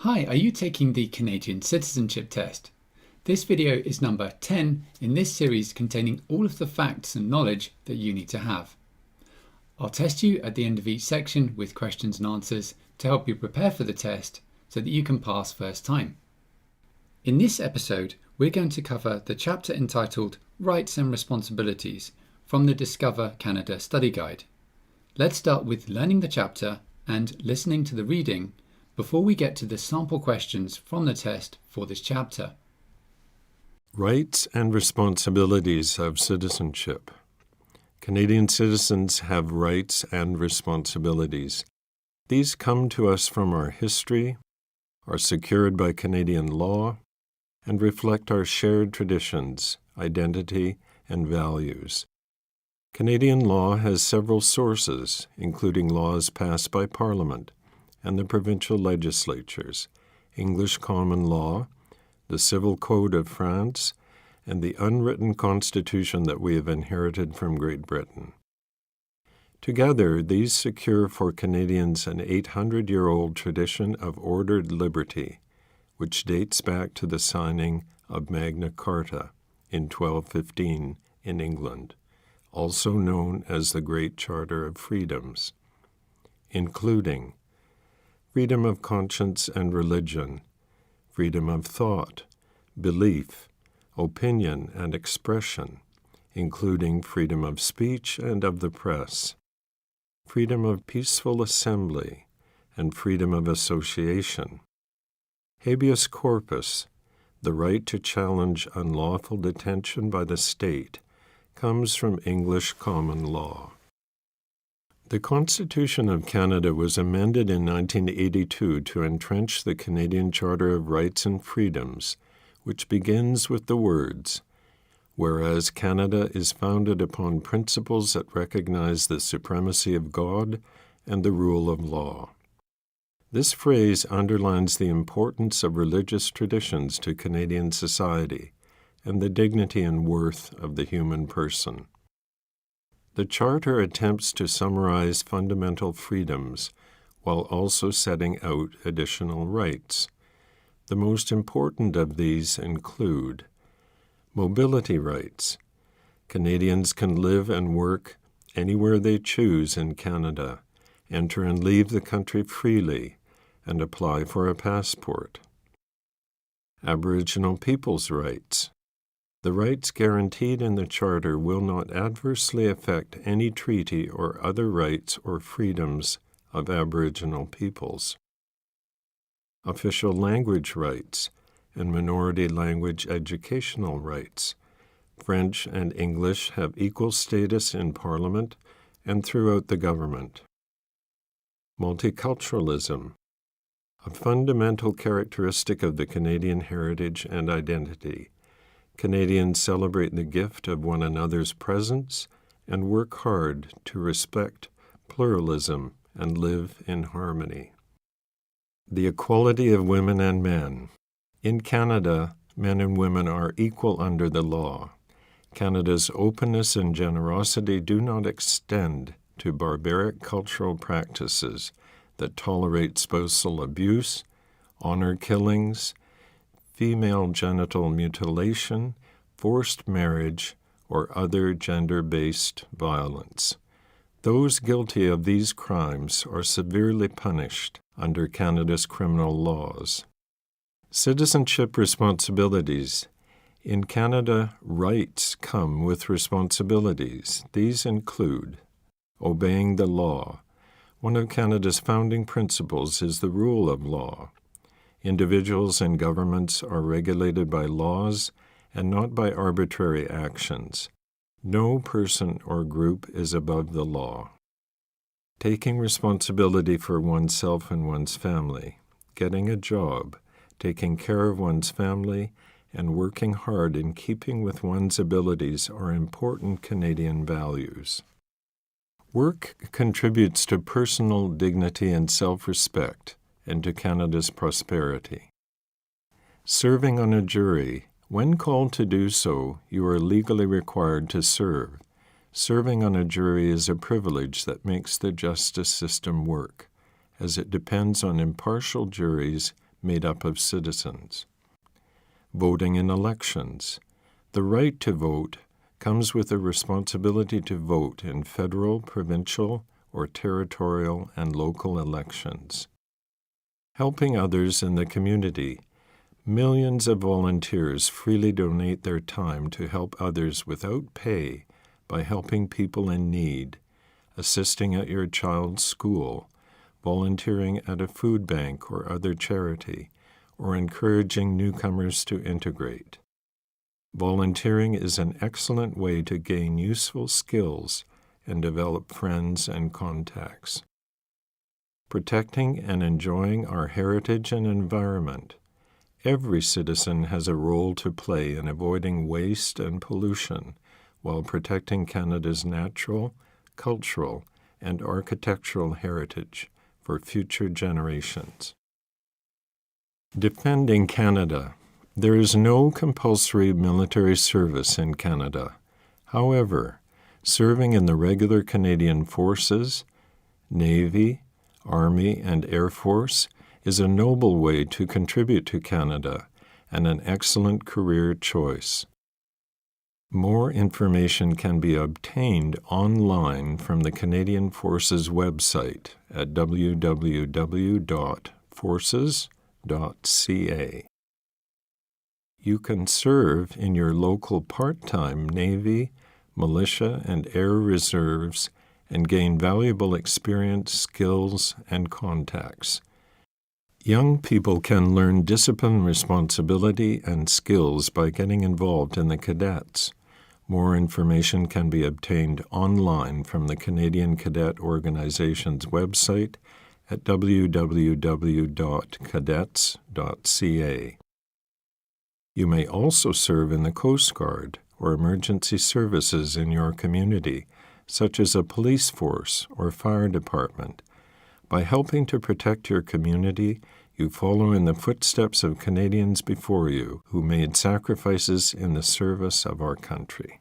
Hi, are you taking the Canadian Citizenship Test? This video is number 10 in this series containing all of the facts and knowledge that you need to have. I'll test you at the end of each section with questions and answers to help you prepare for the test so that you can pass first time. In this episode, we're going to cover the chapter entitled Rights and Responsibilities from the Discover Canada Study Guide. Let's start with learning the chapter and listening to the reading before we get to the sample questions from the test for this chapter. Rights and Responsibilities of Citizenship. Canadian citizens have rights and responsibilities. These come to us from our history, are secured by Canadian law, and reflect our shared traditions, identity, and values. Canadian law has several sources, including laws passed by Parliament and the provincial legislatures, English common law, the Civil Code of France, and the unwritten constitution that we have inherited from Great Britain. Together, these secure for Canadians an 800-year-old tradition of ordered liberty, which dates back to the signing of Magna Carta in 1215 in England, also known as the Great Charter of Freedoms, including freedom of conscience and religion, freedom of thought, belief, opinion, and expression, including freedom of speech and of the press, freedom of peaceful assembly, and freedom of association, habeas corpus, the right to challenge unlawful detention by the state, comes from English common law. The Constitution of Canada was amended in 1982 to entrench the Canadian Charter of Rights and Freedoms, which begins with the words, "Whereas Canada is founded upon principles that recognize the supremacy of God and the rule of law." This phrase underlines the importance of religious traditions to Canadian society and the dignity and worth of the human person. The Charter attempts to summarize fundamental freedoms while also setting out additional rights. The most important of these include mobility rights. Canadians can live and work anywhere they choose in Canada, enter and leave the country freely, and apply for a passport. Aboriginal peoples' rights. The rights guaranteed in the Charter will not adversely affect any treaty or other rights or freedoms of Aboriginal peoples. Official language rights and minority language educational rights. French and English have equal status in Parliament and throughout the government. Multiculturalism. A fundamental characteristic of the Canadian heritage and identity. Canadians celebrate the gift of one another's presence and work hard to respect pluralism and live in harmony. The equality of women and men. In Canada, men and women are equal under the law. Canada's openness and generosity do not extend to barbaric cultural practices that tolerate spousal abuse, honor killings, female genital mutilation, forced marriage, or other gender-based violence. Those guilty of these crimes are severely punished under Canada's criminal laws. Citizenship responsibilities. In Canada, rights come with responsibilities. These include obeying the law. One of Canada's founding principles is the rule of law. Individuals and governments are regulated by laws and not by arbitrary actions. No person or group is above the law. Taking responsibility for oneself and one's family, getting a job, taking care of one's family, and working hard in keeping with one's abilities are important Canadian values. Work contributes to personal dignity and self-respect, and to Canada's prosperity. Serving on a jury. When called to do so, you are legally required to serve. Serving on a jury is a privilege that makes the justice system work, as it depends on impartial juries made up of citizens. Voting in elections. The right to vote comes with a responsibility to vote in federal, provincial, or territorial and local elections. Helping others in the community. Millions of volunteers freely donate their time to help others without pay by helping people in need, assisting at your child's school, volunteering at a food bank or other charity, or encouraging newcomers to integrate. Volunteering is an excellent way to gain useful skills and develop friends and contacts. Protecting and enjoying our heritage and environment. Every citizen has a role to play in avoiding waste and pollution while protecting Canada's natural, cultural, and architectural heritage for future generations. Defending Canada. There is no compulsory military service in Canada. However, serving in the regular Canadian Forces, Navy, Army, and Air Force is a noble way to contribute to Canada and an excellent career choice. More information can be obtained online from the Canadian Forces website at www.forces.ca. You can serve in your local part-time Navy, militia, and air reserves and gain valuable experience, skills, and contacts. Young people can learn discipline, responsibility, and skills by getting involved in the cadets. More information can be obtained online from the Canadian Cadet Organization's website at www.cadets.ca. You may also serve in the Coast Guard or emergency services in your community, such as a police force or fire department. By helping to protect your community, you follow in the footsteps of Canadians before you who made sacrifices in the service of our country.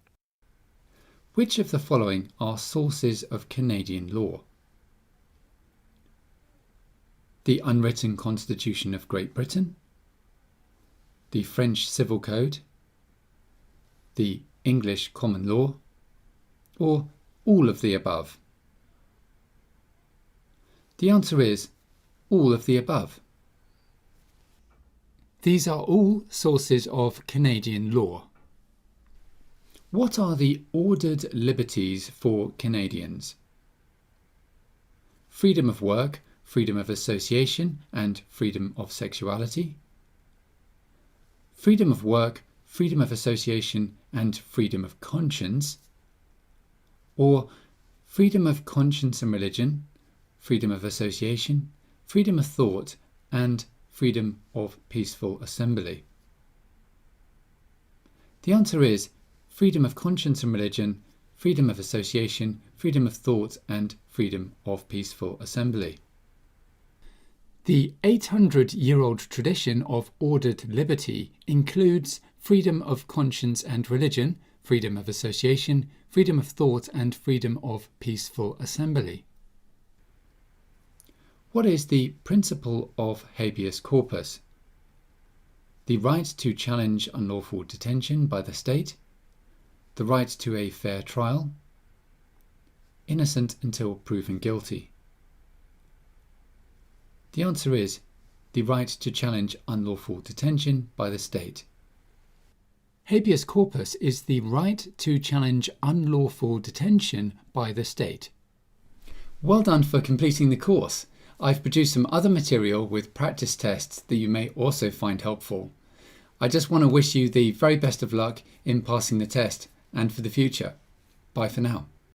Which of the following are sources of Canadian law? The unwritten Constitution of Great Britain, the French Civil Code, the English Common Law, or all of the above? The answer is all of the above. These are all sources of Canadian law. What are the ordered liberties for Canadians? Freedom of work, freedom of association, and freedom of sexuality. Freedom of work, freedom of association, and freedom of conscience. Or freedom of conscience and religion, freedom of association, freedom of thought, and freedom of peaceful assembly. The answer is freedom of conscience and religion, freedom of association, freedom of thought, and freedom of peaceful assembly. The 800-year-old tradition of ordered liberty includes freedom of conscience and religion, freedom of association, freedom of thought, and freedom of peaceful assembly. What is the principle of habeas corpus? The right to challenge unlawful detention by the state, the right to a fair trial, innocent until proven guilty. The answer is the right to challenge unlawful detention by the state. Habeas corpus is the right to challenge unlawful detention by the state. Well done for completing the course. I've produced some other material with practice tests that you may also find helpful. I just want to wish you the very best of luck in passing the test and for the future. Bye for now.